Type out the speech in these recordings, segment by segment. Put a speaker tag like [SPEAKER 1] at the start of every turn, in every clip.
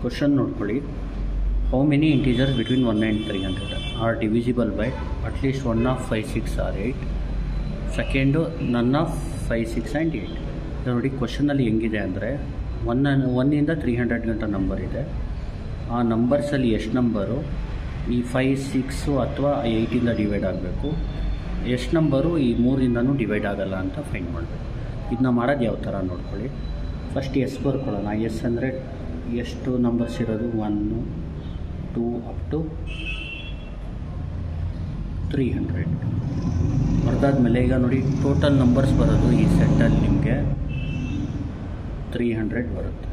[SPEAKER 1] Question ನೋಡ್ಕೊಳ್ಳಿ. How many integers between 1 and 300 are divisible by at least 1 of 5, 6 or 8. Second none of 5, 6 and 8. ನೋಡಿ ಕ್ವಶನಲ್ಲಿ ಹೆಂಗಿದೆ ಅಂದರೆ 1 300 ಗಂಟ number ಇದೆ. ಆ ನಂಬರ್ಸಲ್ಲಿ ಎಷ್ಟು ನಂಬರು ಈ 5, 6 ಅಥವಾ 8 ಡಿವೈಡ್ ಆಗಬೇಕು, ಎಷ್ಟು ನಂಬರು ಈ 3 ಡಿವೈಡ್ ಆಗಲ್ಲ ಅಂತ ಫೈಂಡ್ ಮಾಡಬೇಕು. ಇದನ್ನ ಮಾಡೋದು ಯಾವ ಥರ ನೋಡ್ಕೊಳ್ಳಿ. First S ಬರ್ಕೊಳ್ಳೋಣ. ಎಸ್ ಅಂದರೆ ಎಷ್ಟು ನಂಬರ್ಸ್ ಇರೋದು 1, 2 up to 300. ಬರೆದಾದ್ಮೇಲೆ ಈಗ ನೋಡಿ ಟೋಟಲ್ ನಂಬರ್ಸ್ ಬರೋದು ಈ ಸೆಟ್ಟಲ್ಲಿ ನಿಮಗೆ 300 ಬರುತ್ತೆ.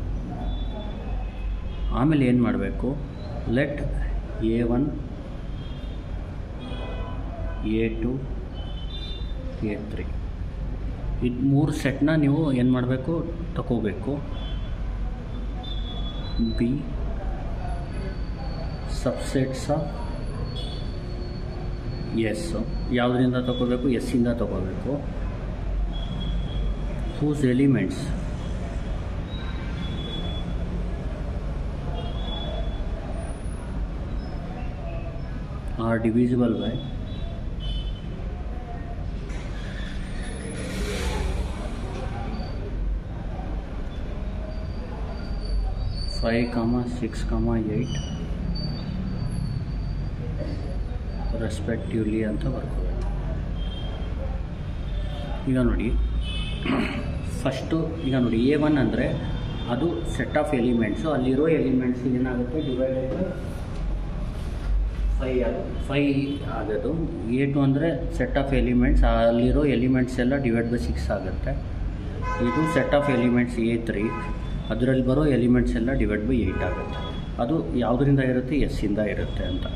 [SPEAKER 1] ಆಮೇಲೆ ಏನು ಮಾಡಬೇಕು, ಲೆಟ್ A1, A2, A3 ಇದು 3 ಸೆಟ್ನ ನೀವು ಏನು ಮಾಡಬೇಕು, ತಗೋಬೇಕು. ಬಿ ಸಬ್ಸೆಟ್ಸ್ ಆಫ್ ಎಸ್ ಯಾವುದರಿಂದ ತಗೋಬೇಕು, ಎಸ್ಸಿಂದ ತಗೋಬೇಕು. Whose elements are divisible by (5, 6, 8) respectively ಅಂತ ಬರ್ಕೋಬೇಕು. ಈಗ ನೋಡಿ ಫಸ್ಟು ಈಗ ನೋಡಿ A1 ಅಂದರೆ ಅದು ಸೆಟ್ ಆಫ್ ಎಲಿಮೆಂಟ್ಸು, ಅಲ್ಲಿರೋ ಎಲಿಮೆಂಟ್ಸ್ ಏನಾಗುತ್ತೆ ಡಿವೈಡೆಡ್ ಬೈ 5 ಆಗೋದು. A2 ಅಂದರೆ ಸೆಟ್ ಆಫ್ ಎಲಿಮೆಂಟ್ಸ್, ಅಲ್ಲಿರೋ ಎಲಿಮೆಂಟ್ಸ್ ಎಲ್ಲ ಡಿವೈಡ್ ಬೈ 6 ಆಗುತ್ತೆ. ಇದು ಸೆಟ್ ಆಫ್ ಎಲಿಮೆಂಟ್ಸ್ A3, ಅದರಲ್ಲಿ ಬರೋ ಎಲಿಮೆಂಟ್ಸ್ ಎಲ್ಲ ಡಿವೈಡ್ ಬೈ 8 ಆಗುತ್ತೆ. ಅದು ಯಾವುದರಿಂದ ಇರುತ್ತೆ, ಎಸ್ಸಿಂದ ಇರುತ್ತೆ ಅಂತ.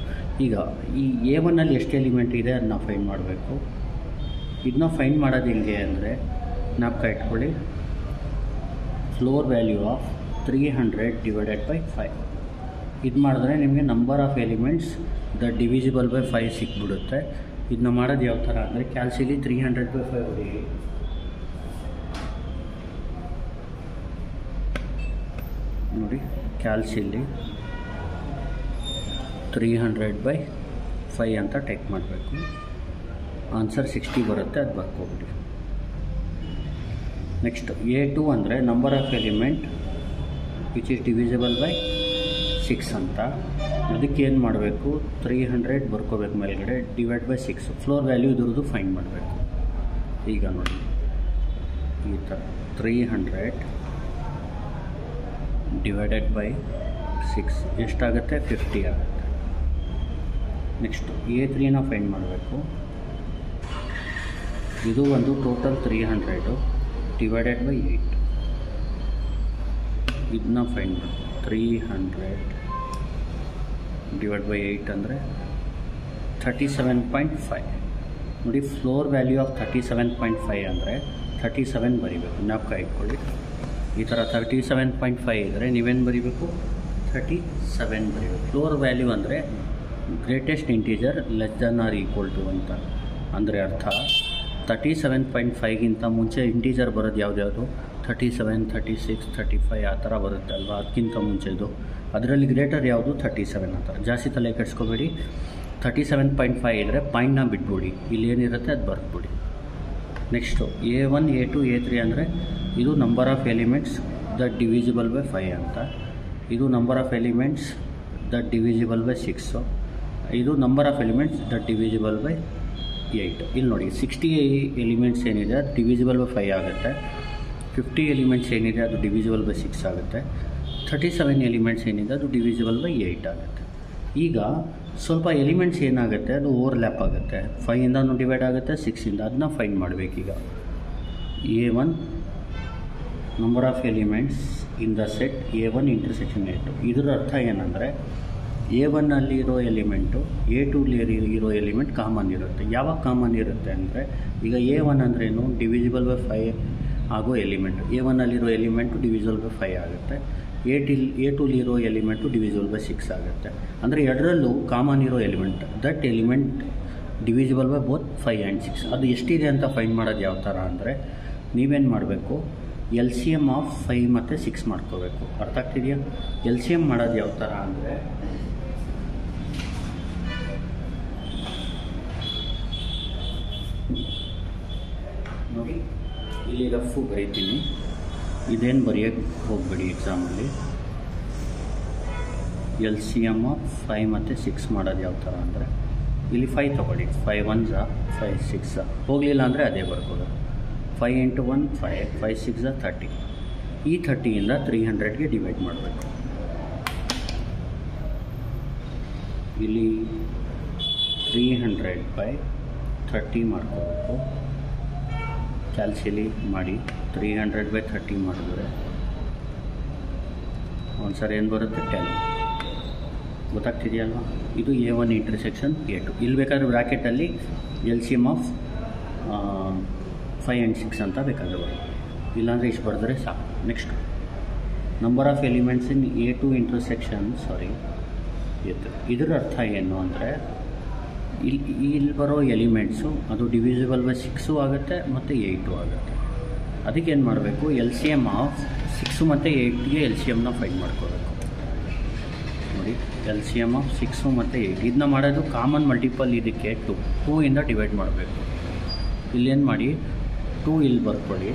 [SPEAKER 1] ಈಗ ಈ A1ಅಲ್ಲಿ ಎಷ್ಟು ಎಲಿಮೆಂಟ್ ಇದೆ ಅದನ್ನ ಫೈಂಡ್ ಮಾಡಬೇಕು. ಇದನ್ನ ಫೈಂಡ್ ಮಾಡೋದು ಹೆಂಗೆ ಅಂದರೆ ಜ್ಞಾಪಕ ಇಟ್ಕೊಳ್ಳಿ. Floor value of 300 divided by 5 ಇದು ಮಾಡಿದ್ರೆ ನಿಮಗೆ number of elements the divisible by 5 ಸಿಕ್ಬಿಡುತ್ತೆ. ಇದನ್ನ ಮಾಡೋದು ಯಾವ ಥರ ಅಂದರೆ ಕ್ಯಾಲ್ಸಿಲಿ 300 ಬೈ 5 ಹೊಡೆಯಿರಿ. ನೋಡಿ ಕ್ಯಾಲ್ಸಿಲಿ 300 ಬೈ 5 ಅಂತ ಟೈಪ್ ಮಾಡಬೇಕು. ಆನ್ಸರ್ 60 ಬರುತ್ತೆ, ಅದು ಬರ್ಕೋಬಿಡಿ. ನೆಕ್ಸ್ಟ್ A2 ಅಂದರೆ number of element which is divisible by 6 ಅಂತ. ಅದಕ್ಕೆ ಏನು ಮಾಡಬೇಕು, 300 ಬರ್ಕೋಬೇಕು ಮೇಲ್ಗಡೆ, ಡಿವೈಡ್ ಬೈ 6 ಫ್ಲೋರ್ ವ್ಯಾಲ್ಯೂ ಇದ್ರದ್ದು ಫೈಂಡ್ ಮಾಡಬೇಕು. ಈಗ ನೋಡಿ ಈ ಥರ 300 ಡಿವೈಡೆಡ್ ಬೈ 6 ಎಷ್ಟಾಗುತ್ತೆ, 50 ಆಗುತ್ತೆ. ನೆಕ್ಸ್ಟು A3ನ ಫೈಂಡ್ ಮಾಡಬೇಕು. ಇದು ಒಂದು ಟೋಟಲ್ 300 ಡಿವೈಡೆಡ್ ಬೈ 8 ಇದನ್ನ ಫೈಂಡ್ ಮಾಡಬೇಕು. 300 ಡಿವೈಡ್ ಬೈ 8 ಅಂದರೆ 37.5. ನೋಡಿ ಫ್ಲೋರ್ ವ್ಯಾಲ್ಯೂ ಆಫ್ 37.5 ಅಂದರೆ 37 ಬರೀಬೇಕು. ಜ್ಞಾಪಕ ಇಟ್ಕೊಳ್ಳಿ. ಈ ಥರ 37.5 ಇದ್ದರೆ ನೀವೇನು ಬರೀಬೇಕು, 37 ಬರೀಬೇಕು. ಫ್ಲೋರ್ ವ್ಯಾಲ್ಯೂ ಅಂದರೆ greatest integer less than or equal to ಅಂತ. ಅಂದರೆ ಅರ್ಥ 37.5ಗಿಂತ ಮುಂಚೆ ಇಂಟೀಜರ್ ಬರೋದು ಯಾವ್ದ್ಯಾವುದು, 37, 36, 35 ಆ ಥರ ಬರುತ್ತೆ ಅಲ್ವಾ, ಅದಕ್ಕಿಂತ ಮುಂಚೆದು. ಅದರಲ್ಲಿ ಗ್ರೇಟರ್ ಯಾವುದು, 37 ಆ ಥರ. ಜಾಸ್ತಿ ತಲೆ ಕೆಡಿಸ್ಕೊಬೇಡಿ. 37.5 ಇದ್ದರೆ ಪಾಯಿಂಟ್ನ ಬಿಟ್ಬಿಡಿ, ಇಲ್ಲಿ ಏನಿರುತ್ತೆ ಅದು ಬರ್ದ್ಬಿಡಿ. ನೆಕ್ಸ್ಟು A1, A2, A3 ಅಂದರೆ ಇದು number of elements that divisible by 5 ಅಂತ. ಇದು number of elements that divisible by 6. ಇದು number of elements that divisible by 8. ಇಲ್ಲಿ ನೋಡಿ 60 ಎಲಿಮೆಂಟ್ಸ್ ಏನಿದೆ ಅದು ಡಿವಿಸಿಬಲ್ ಬೈ 5 ಆಗುತ್ತೆ. 50 ಎಲಿಮೆಂಟ್ಸ್ ಏನಿದೆ ಅದು ಡಿವಿಸಿಬಲ್ ಬೈ 6 ಆಗುತ್ತೆ. 37 ಎಲಿಮೆಂಟ್ಸ್ ಏನಿದೆ ಅದು ಡಿವಿಸಿಬಲ್ ಬೈ 8 ಆಗುತ್ತೆ. ಈಗ ಸ್ವಲ್ಪ ಎಲಿಮೆಂಟ್ಸ್ ಏನಾಗುತ್ತೆ ಅದು ಓವರ್ಲ್ಯಾಪ್ ಆಗುತ್ತೆ. 5ಇಂದನೂ ಡಿವೈಡ್ ಆಗುತ್ತೆ, 6ಇಂದ. ಅದನ್ನ ಫೈಂಡ್ ಮಾಡಬೇಕೀಗ. A1 number of elements in the set A1 intersection A2. ಇದರ ಅರ್ಥ ಏನಂದರೆ A1ಅಲ್ಲಿ ಇರೋ ಎಲಿಮೆಂಟು A2ಅಲ್ಲಿ ಇರೋ ಎಲಿಮೆಂಟ್ ಕಾಮನ್ ಇರುತ್ತೆ. ಯಾವಾಗ ಕಾಮನ್ ಇರುತ್ತೆ ಅಂದರೆ ಈಗ A1 ಅಂದ್ರೇನು, ಡಿವಿಸಿಬಲ್ ಬೈ 5 ಆಗೋ ಎಲಿಮೆಂಟು. A1ಅಲ್ಲಿರೋ ಎಲಿಮೆಂಟು ಡಿವಿಸಿಬಲ್ ಬೈ 5 ಆಗುತ್ತೆ. A2ಅಲ್ಲಿರೋ ಎಲಿಮೆಂಟು ಡಿವಿಸಿಬಲ್ ಬೈ 6 ಆಗುತ್ತೆ. ಅಂದರೆ ಎರಡರಲ್ಲೂ ಕಾಮನ್ ಇರೋ element that element divisible by both 5 and 6. ಅದು ಎಷ್ಟಿದೆ ಅಂತ ಫೈಂಡ್ ಮಾಡೋದು ಯಾವ ಥರ ಅಂದರೆ ನೀವೇನು ಮಾಡಬೇಕು, ಎಲ್ ಸಿ ಎಮ್ ಆಫ್ 5 ಮತ್ತು 6 ಮಾಡ್ಕೋಬೇಕು. ಅರ್ಥ ಆಗ್ತಿದೆಯಾ? ಎಲ್ ಸಿ ಎಮ್ ಮಾಡೋದು ಯಾವ ಥರ ಅಂದರೆ ನೋಡಿ, ಇಲ್ಲಿ ರಫು ಬರೀತೀನಿ, ಇದೇನು ಬರೆಯೋಕ್ಕೆ ಹೋಗಬೇಡಿ ಎಕ್ಸಾಮಲ್ಲಿ. ಎಲ್ ಸಿ ಎಮ್ ಆಫ್ 5 ಮತ್ತು 6 ಮಾಡೋದು ಯಾವ ಥರ ಅಂದರೆ ಇಲ್ಲಿ 5 ತೊಗೊಳ್ಳಿ. 5 1 5 6 ಹೋಗಲಿಲ್ಲ ಅಂದರೆ ಅದೇ ಬರ್ಬೋದು. 5 × 1 5 5 6 30. ಈ 30ಯಿಂದ 300ಗೆ ಡಿವೈಡ್ ಮಾಡಬೇಕು. ಇಲ್ಲಿ 300/30 ಮಾಡ್ಕೋಬೇಕು. ಕ್ಯಾಲ್ಸಿಲಿ ಮಾಡಿ 300/30 ಮಾಡಿದ್ರೆ ಒಂದು ಸರಿ ಏನು ಬರುತ್ತೆ 10. ಗೊತ್ತಾಗ್ತಿದೆಯಲ್ವ? ಇದು A1 ಇಂಟರ್ಸೆಕ್ಷನ್ A2. ಇಲ್ಲಿ ಬೇಕಾದ್ರೆ ಬ್ರ್ಯಾಕೆಟಲ್ಲಿ L C M of 5 and 6 ಅಂತ ಬೇಕಾದ್ರೆ ಬರುತ್ತೆ, ಇಲ್ಲಾಂದರೆ ಇಷ್ಟು ಬರೆದ್ರೆ ಸಾಕು. Next number of elements in A2 intersection A3. ಇದರ ಅರ್ಥ ಏನು ಅಂದರೆ ಇಲ್ಲಿ ಬರೋ ಎಲಿಮೆಂಟ್ಸು ಅದು ಡಿವಿಸಿಬಲ್ ಬೈ 6 ಆಗುತ್ತೆ ಮತ್ತು 8 ಆಗುತ್ತೆ. ಅದಕ್ಕೆ ಏನು ಮಾಡಬೇಕು, ಎಲ್ ಸಿ ಎಮ್ ಆಫ್ 6 ಮತ್ತು 8ಗೆ ಎಲ್ ಸಿ ಎಮ್ನ ಫೈಂಡ್ ಮಾಡ್ಕೋಬೇಕು. ನೋಡಿ, ಎಲ್ ಸಿ ಎಮ್ ಆಫ್ 6 ಮತ್ತು 8 ಇದನ್ನ ಮಾಡೋದು ಕಾಮನ್ ಮಲ್ಟಿಪಲ್ ಇದಕ್ಕೆ 2 ಇಂದ ಡಿವೈಡ್ ಮಾಡಬೇಕು. ಇಲ್ಲೇನು ಮಾಡಿ 2 ಇಲ್ಲಿ ಬರ್ಕೊಳ್ಳಿ,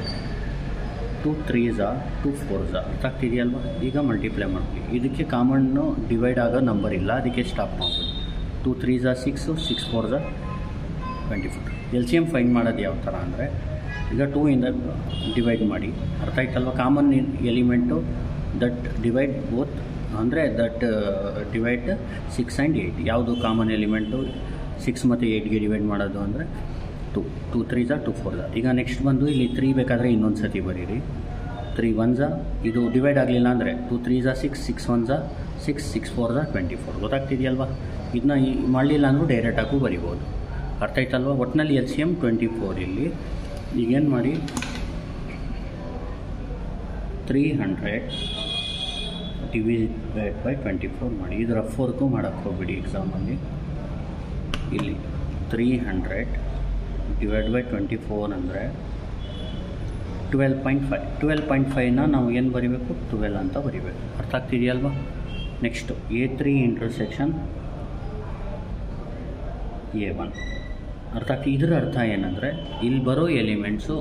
[SPEAKER 1] 2 3s 2 4s. ಅರ್ಥ ಆಗ್ತಿದೆಯಲ್ವ? ಈಗ ಮಲ್ಟಿಪ್ಲೈ ಮಾಡ್ಕೊಳ್ಳಿ. ಇದಕ್ಕೆ ಕಾಮನ್ನು ಡಿವೈಡ್ ಆಗೋ ನಂಬರ್ ಇಲ್ಲ, ಅದಕ್ಕೆ ಸ್ಟಾಪ್ ಮಾಡ್ಕೊಳ್ಳಿ. 2 3s 6 6 4s 24. L C M find ಮಾಡೋದು ಯಾವ ಥರ ಅಂದರೆ ಈಗ 2 ಇಂದ ಡಿವೈಡ್ ಮಾಡಿ. ಅರ್ಥ ಆಯ್ತಲ್ವ? Common element that divide both ಅಂದರೆ ದಟ್ ಡಿವೈಡ್ 6 and 8. ಯಾವುದು ಕಾಮನ್ ಎಲಿಮೆಂಟು 6 ಮತ್ತು 8ಗೆ ಡಿವೈಡ್ ಮಾಡೋದು ಅಂದರೆ 2 3s 2 4s. ಈಗ ನೆಕ್ಸ್ಟ್ ಬಂದು ಇಲ್ಲಿ 3 ಬೇಕಾದರೆ ಇನ್ನೊಂದು ಸತಿ ಬರೀರಿ. 3 1s ಇದು ಡಿವೈಡ್ ಆಗಲಿಲ್ಲ ಅಂದರೆ 2 3s 6 6 1s 6 6 4s 24. ಗೊತ್ತಾಗ್ತಿದೆಯಲ್ವ? ಇದನ್ನ ಮಾಡಲಿಲ್ಲ ಅಂದರೂ ಡೈರೆಕ್ಟಾಗೂ ಬರಿಬೋದು. ಅರ್ಥ ಆಯ್ತಲ್ವ? ಒಟ್ಟಿನಲ್ಲಿ ಎಲ್ ಸಿ ಎಮ್ 24. ಇಲ್ಲಿ ಈಗೇನು ಮಾಡಿ 300 /24 ಮಾಡಿ. ಇದು ರಫ್ ವರ್ಕು ಮಾಡೋಕ್ಕೆ ಹೋಗ್ಬಿಡಿ ಎಕ್ಸಾಮಲ್ಲಿ. ಇಲ್ಲಿ 300 /24 ಅಂದರೆ 12.5. 12.5ನ ನಾವು ಏನು ಬರಿಬೇಕು, 12 ಅಂತ ಬರಿಬೇಕು. ಅರ್ಥ ಆಗ್ತಿದೆಯಲ್ವ? Next A3 intersection A1. ಅರ್ಥ ಆಗ್ತಿ? ಇದರ ಅರ್ಥ ಏನಂದರೆ ಇಲ್ಲಿ ಬರೋ ಎಲಿಮೆಂಟ್ಸು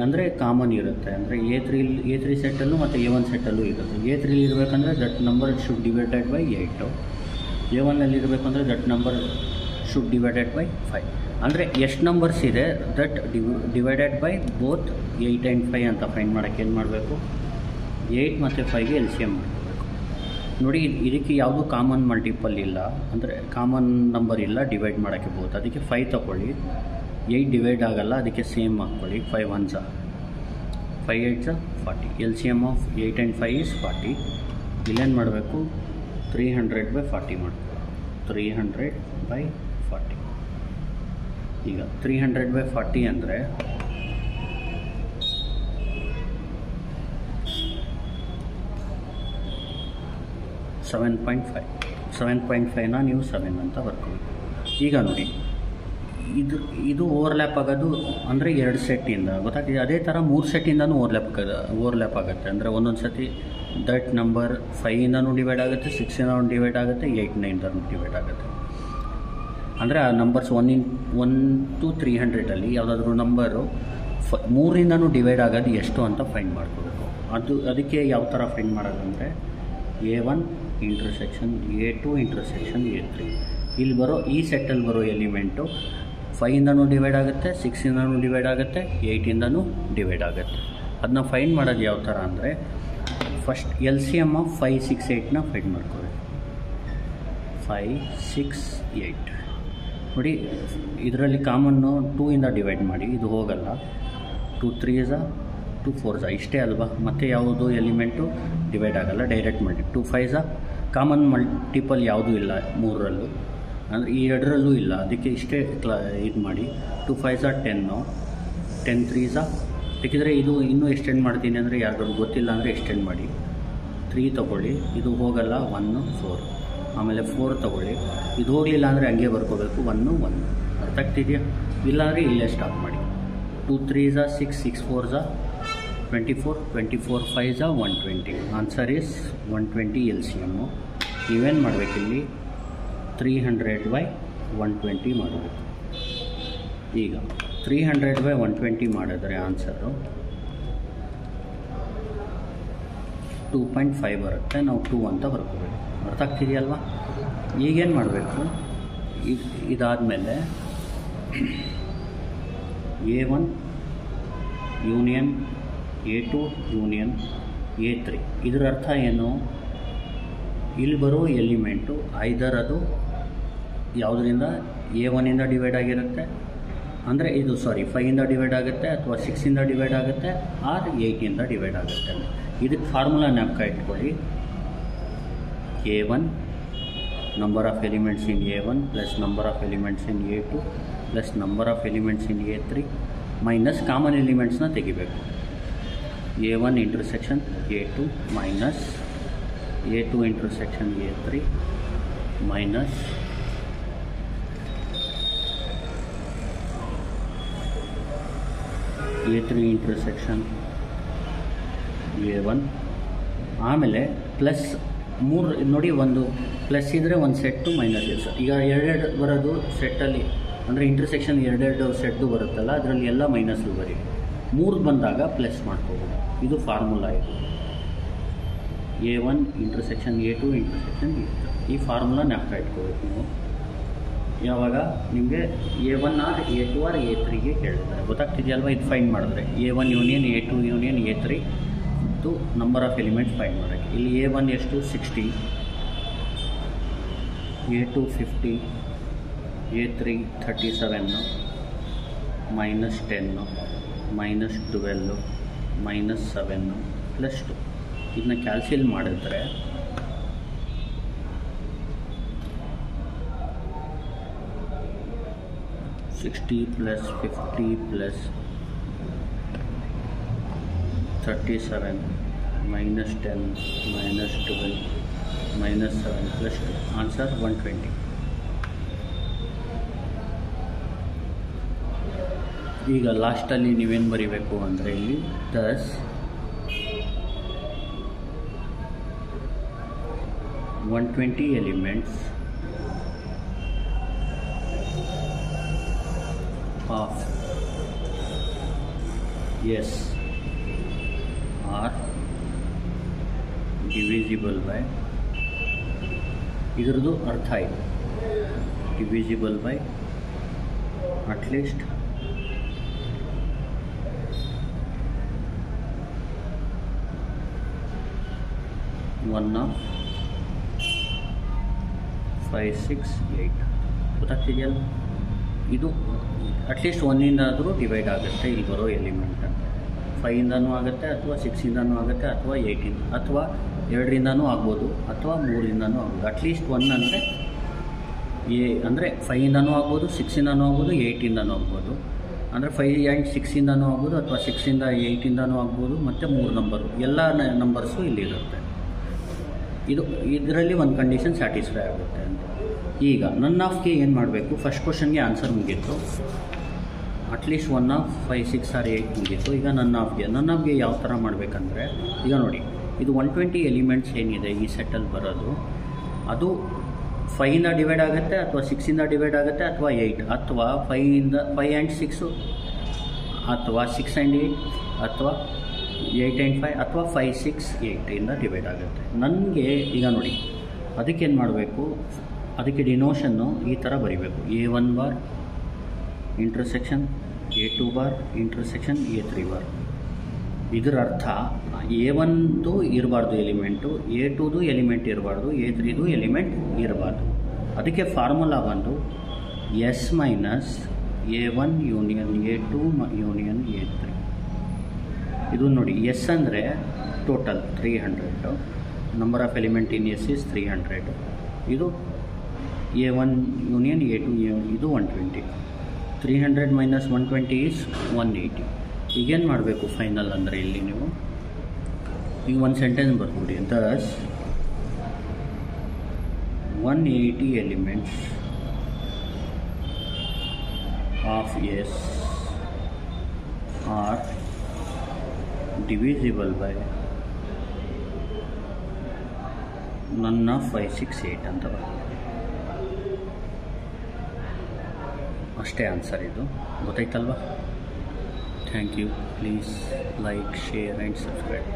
[SPEAKER 1] ಅಂದರೆ ಕಾಮನ್ ಇರುತ್ತೆ. ಅಂದರೆ A3 ಸೆಟ್ಟಲ್ಲೂ ಮತ್ತು A1 ಸೆಟ್ಟಲ್ಲೂ ಇರುತ್ತೆ. A3 ಇರಬೇಕಂದ್ರೆ that number should divided by 8. A1ನಲ್ಲಿ ಇರಬೇಕಂದ್ರೆ that number should divided by 5. ಅಂದರೆ ಎಷ್ಟು ನಂಬರ್ಸ್ ಇದೆ that divided by both 8 and 5 ಅಂತ ಫೈಂಡ್ ಮಾಡೋಕ್ಕೆ ಏನು ಮಾಡಬೇಕು, 8 ಮತ್ತು 5ಗೆ ಎಲ್ ಸಿ ಎಮ್ ಮಾಡಬೇಕು. ನೋಡಿ, ಇದಕ್ಕೆ ಯಾವುದೂ ಕಾಮನ್ ಮಲ್ಟಿಪಲ್ ಇಲ್ಲ, ಅಂದರೆ ಕಾಮನ್ ನಂಬರ್ ಇಲ್ಲ ಡಿವೈಡ್ ಮಾಡೋಕ್ಕೆ ಬೋತ್. ಅದಕ್ಕೆ 5 ತೊಗೊಳ್ಳಿ. 8 ಡಿವೈಡ್ ಆಗಲ್ಲ, ಅದಕ್ಕೆ ಸೇಮ್ ಹಾಕ್ಕೊಳ್ಳಿ. 5 1s 5 8s 40. L C M of 8 and 5 is 40. ಇಲ್ಲೇನು ಮಾಡಬೇಕು, 300/40 ಮಾಡಬೇಕು. 300/40. ಈಗ 300/40 ಅಂದರೆ 7.5. 7.5ನ ನೀವು 7 ಅಂತ ಬರ್ಕೊಳ್ಳಿ. ಈಗ ನೋಡಿ, ಇದು ಓವರ್ಲ್ಯಾಪ್ ಆಗೋದು ಅಂದರೆ 2 ಸೆಟ್ಟಿಂದ ಗೊತ್ತಾಗ್ತಿದೆ. ಅದೇ ಥರ 3 ಸೆಟ್ಟಿಂದನೂ ಓವರ್ಲ್ಯಾಪ್ ಆಗುತ್ತೆ. ಅಂದರೆ ಒಂದೊಂದು ಸತಿ ದಟ್ ನಂಬರ್ 5ಇಂದನೂ ಡಿವೈಡ್ ಆಗುತ್ತೆ, 6ಇಂದನೂ ಡಿವೈಡ್ ಆಗುತ್ತೆ, 8ಇಂದನೂ ಡಿವೈಡ್ ಆಗುತ್ತೆ. ಅಂದರೆ ಆ ನಂಬರ್ಸ್ 1 to 300ಅಲ್ಲಿ ಯಾವುದಾದ್ರೂ ನಂಬರು 3ಇಂದನೂ ಡಿವೈಡ್ ಆಗೋದು ಎಷ್ಟು ಅಂತ ಫೈಂಡ್ ಮಾಡ್ಕೋಬೇಕು. ಅದಕ್ಕೆ ಯಾವ ಥರ ಫೈಂಡ್ ಮಾಡೋದು ಅಂದರೆ A1 intersection A2 intersection A3. ಇಲ್ಲಿ ಬರೋ ಈ ಸೆಟ್ಟಲ್ಲಿ ಬರೋ ಎಲಿಮೆಂಟು 5ಇಂದನೂ ಡಿವೈಡ್ ಆಗುತ್ತೆ, 6ಇಂದನೂ ಡಿವೈಡ್ ಆಗುತ್ತೆ, 8ಇಂದನೂ ಡಿವೈಡ್ ಆಗುತ್ತೆ. ಅದನ್ನ ಫೈಂಡ್ ಮಾಡೋದು ಯಾವ ಥರ ಅಂದರೆ first L C M of 5 6 8ನ ಫೈಂಡ್ ಮಾಡ್ಕೋಬೇಕು. 5 6 8 ನೋಡಿ, ಇದರಲ್ಲಿ ಕಾಮನ್ನು 2ಇಂದ ಡಿವೈಡ್ ಮಾಡಿ, ಇದು ಹೋಗಲ್ಲ. 2 3s 2 4s ಇಷ್ಟೇ ಅಲ್ವಾ? ಮತ್ತು ಯಾವುದು ಎಲಿಮೆಂಟು ಡಿವೈಡ್ ಆಗಲ್ಲ, ಡೈರೆಕ್ಟ್ ಮಾಡಿ. 2 5s ಕಾಮನ್ ಮಲ್ಟಿಪಲ್ ಯಾವುದೂ ಇಲ್ಲ 3ರಲ್ಲೂ, ಅಂದರೆ ಈ 2ರಲ್ಲೂ ಇಲ್ಲ, ಅದಕ್ಕೆ ಇಷ್ಟೇ ಇದು ಮಾಡಿ. 2 5s 10, 10 3s ಬೇಕಿದ್ರೆ ಇದು ಇನ್ನೂ ಎಕ್ಸ್ಟೆಂಡ್ ಮಾಡ್ತೀನಿ ಅಂದರೆ ಯಾರಿಗೂ ಗೊತ್ತಿಲ್ಲ ಅಂದರೆ ಎಕ್ಸ್ಟೆಂಡ್ ಮಾಡಿ. 3 ತೊಗೊಳ್ಳಿ, ಇದು ಹೋಗಲ್ಲ, 1 4. ಆಮೇಲೆ 4 ತೊಗೊಳ್ಳಿ, ಇದು ಹೋಗಲಿಲ್ಲ ಅಂದರೆ ಹಂಗೆ ಬರ್ಕೋಬೇಕು, 1 1. ಅರ್ಥ ಆಗ್ತಿದೆಯಾ? ಇಲ್ಲಾಂದರೆ ಇಲ್ಲೇ ಸ್ಟಾಪ್ ಮಾಡಿ. 2 3s 6 6 4s 24 5 120. Answer is 120 LCM. ನೀವೇನು ಮಾಡಬೇಕಿಲ್ಲಿ 300/120 ಮಾಡಬೇಕು. ಈಗ 300/120 ಮಾಡಿದ್ರೆ ಆನ್ಸರು 2.5 ಬರುತ್ತೆ. ನಾವು 2 ಅಂತ ಬರ್ಕೋಬೇಕು. ಅರ್ಥ ಆಗ್ತಿದೆಯಲ್ವಾ? ಈಗೇನು ಮಾಡಬೇಕು, ಇದಾದಮೇಲೆ A1 union A2 union A3. ಇದರ ಅರ್ಥ ಏನು? ಇಲ್ಲಿ ಬರೋ ಎಲಿಮೆಂಟು ಐದರ್ ಅದು ಯಾವುದರಿಂದ A1ಇಂದ ಡಿವೈಡ್ ಆಗಿರುತ್ತೆ, ಅಂದರೆ ಇದು 5ಇಂದ ಡಿವೈಡ್ ಆಗುತ್ತೆ, ಅಥವಾ 6ಇಂದ ಡಿವೈಡ್ ಆಗುತ್ತೆ, ಆರ್ 8ಇಂದ ಡಿವೈಡ್ ಆಗುತ್ತೆ. ಇದಕ್ಕೆ ಫಾರ್ಮುಲಾ ಜ್ಞಾಪಕ ಇಟ್ಕೊಳ್ಳಿ. A1 number of elements in A1 plus number of elements in A2 plus number of elements in A3 minus common ಎಲಿಮೆಂಟ್ಸ್ನ ತೆಗಿಬೇಕು. A1 intersection A2 minus A2 intersection A3 minus A3 intersection A1. ಆಮೇಲೆ plus 3 ನೋಡಿ, ಒಂದು plus ಇದ್ದರೆ ಒಂದು set, minus ಇದೆ. ಈಗ ಎರಡೆರಡು ಬರೋದು ಸೆಟ್ಟಲ್ಲಿ, ಅಂದರೆ ಇಂಟರ್ಸೆಕ್ಷನ್ ಎರಡೆರಡು ಸೆಟ್ಟು ಬರುತ್ತಲ್ಲ, ಅದರಲ್ಲಿ ಎಲ್ಲ ಮೈನಸ್ಲು ಬರೀ. 3 ಬಂದಾಗ ಪ್ಲಸ್ ಮಾಡ್ಕೋಬೋದು. ಇದು ಫಾರ್ಮುಲಾ. ಇದು A1 intersection A2 intersection A3. ಈ ಫಾರ್ಮುಲಾ ಜ್ಞಾಪಕ ಇಟ್ಕೋಬೇಕು ನೀವು. ಯಾವಾಗ ನಿಮಗೆ A1 ಆರ್ A2 ಆರ್ A3ಗೆ ಕೇಳ್ತಾರೆ. ಗೊತ್ತಾಗ್ತಿದೆಯಲ್ವ? ಇದು ಫೈಂಡ್ ಮಾಡಿದ್ರೆ A1 union A2 union A3 ಮತ್ತು ನಂಬರ್ ಆಫ್ ಎಲಿಮೆಂಟ್ಸ್ ಫೈಂಡ್ ಮಾಡೋಕ್ಕೆ. ಇಲ್ಲಿ A1 ಎಷ್ಟು? 60, A2 50, A3 37, minus 10, minus 12, minus 7 plus 2. ಇದನ್ನ ಕ್ಯಾಲ್ಸಿಲ್ ಮಾಡಿದ್ರೆ $60 + 50 + 37 minus 10 minus 12 minus 7 plus 2. Answer 120. ಈಗ ಲಾಸ್ಟಲ್ಲಿ ನೀವೇನು ಬರೀಬೇಕು ಅಂದರೆ ಇಲ್ಲಿ ದಸ್ 120 elements of S are divisible by, ಇದರದ್ದು ಅರ್ಥ ಇದೆ, divisible by at least 1 of 5, 6, 8. ಗೊತ್ತಾಗ್ತಿದೆಯಲ್ಲ? ಇದು ಅಟ್ಲೀಸ್ಟ್ 1ಇಂದಾದರೂ ಡಿವೈಡ್ ಆಗುತ್ತೆ ಇಲ್ಲಿ ಬರೋ ಎಲಿಮೆಂಟ್ ಅಂತ. 5ಇಂದನೂ ಆಗುತ್ತೆ, ಅಥವಾ 6ಇಂದನೂ ಆಗುತ್ತೆ, ಅಥವಾ 8ಇಂದ, ಅಥವಾ 2ರಿಂದನೂ ಆಗ್ಬೋದು, ಅಥವಾ 3ರಿಂದನೂ ಆಗ್ಬೋದು. ಅಟ್ಲೀಸ್ಟ್ 1 ಅಂದರೆ ಅಂದರೆ 5ಇಂದನೂ ಆಗ್ಬೋದು, 6ಇಂದನೂ ಆಗ್ಬೋದು, 8ಇಂದನೂ ಆಗ್ಬೋದು. ಅಂದರೆ 5 ಆ್ಯಂಡ್ 6ಇಂದನೂ ಆಗ್ಬೋದು, ಅಥವಾ 6ಇಂದ 8ಇಂದನೂ ಆಗ್ಬೋದು, ಮತ್ತು 3 ನಂಬರು, ಎಲ್ಲ ನಂಬರ್ಸು ಇಲ್ಲಿರುತ್ತೆ. ಇದರಲ್ಲಿ ಒಂದು ಕಂಡೀಷನ್ ಸ್ಯಾಟಿಸ್ಫೈ ಆಗುತ್ತೆ ಅಂತ. ಈಗ ನನ್ ಆಫ್ಗೆ ಏನು ಮಾಡಬೇಕು? ಫಸ್ಟ್ ಕ್ವಶನ್ಗೆ ಆನ್ಸರ್ ಮುಗೀತು. ಅಟ್ಲೀಸ್ಟ್ 1 of 5, 6 or 8 ಮುಗೀತು. ಈಗ ನನ್ ಆಫ್ಗೆ ಯಾವ ಥರ ಮಾಡಬೇಕಂದ್ರೆ, ಈಗ ನೋಡಿ, ಇದು 120 ಎಲಿಮೆಂಟ್ಸ್ ಏನಿದೆ ಈ ಸೆಟ್ಟಲ್ಲಿ ಬರೋದು, ಅದು 5ಇಂದ ಡಿವೈಡ್ ಆಗುತ್ತೆ, ಅಥವಾ 6ಇಂದ ಡಿವೈಡ್ ಆಗುತ್ತೆ, ಅಥವಾ 8, ಅಥವಾ 5 ಆ್ಯಂಡ್ 6, ಅಥವಾ 6 ಆ್ಯಂಡ್ 8, ಅಥವಾ 8 ಆ್ಯಂಡ್ 5, ಅಥವಾ 5, 6, 8ಇಂದ ಡಿವೈಡ್ ಆಗುತ್ತೆ. ನನಗೆ ಈಗ ನೋಡಿ, ಅದಕ್ಕೇನು ಮಾಡಬೇಕು? ಅದಕ್ಕೆ ಡಿನೋಷನ್ನು ಈ ಥರ ಬರೀಬೇಕು. A1 bar intersection A2 bar intersection A3 bar. ಇದರ ಅರ್ಥ A1ದು ಇರಬಾರ್ದು ಎಲಿಮೆಂಟು, A2ದು ಎಲಿಮೆಂಟ್ ಇರಬಾರ್ದು, A3ದು ಎಲಿಮೆಂಟ್ ಇರಬಾರ್ದು. ಅದಕ್ಕೆ ಫಾರ್ಮುಲಾ ಬಂದು S minus A1 union A2 union A3. ಇದು ನೋಡಿ, S ಅಂದರೆ total 300, number of element in S is 300. ಇದು A1 ಯೂನಿಯನ್ A2 ಇದು 120. 300 ಮೈನಸ್ 120 ಈಸ್ 180. ಈಗೇನು ಮಾಡಬೇಕು ಫೈನಲ್ ಅಂದರೆ, ಇಲ್ಲಿ ನೀವು ಈಗ ಒಂದು ಸೆಂಟೆನ್ಸ್ ಬರ್ಬಿಡಿ. Thus 180 elements of S are divisible by ನನ್ನ 568 ಅಂತ ಅಷ್ಟೇ ಆನ್ಸರ್ ಇದು. ಗೊತ್ತಾಯ್ತಲ್ವಾ? Thank you. Please like, share and subscribe.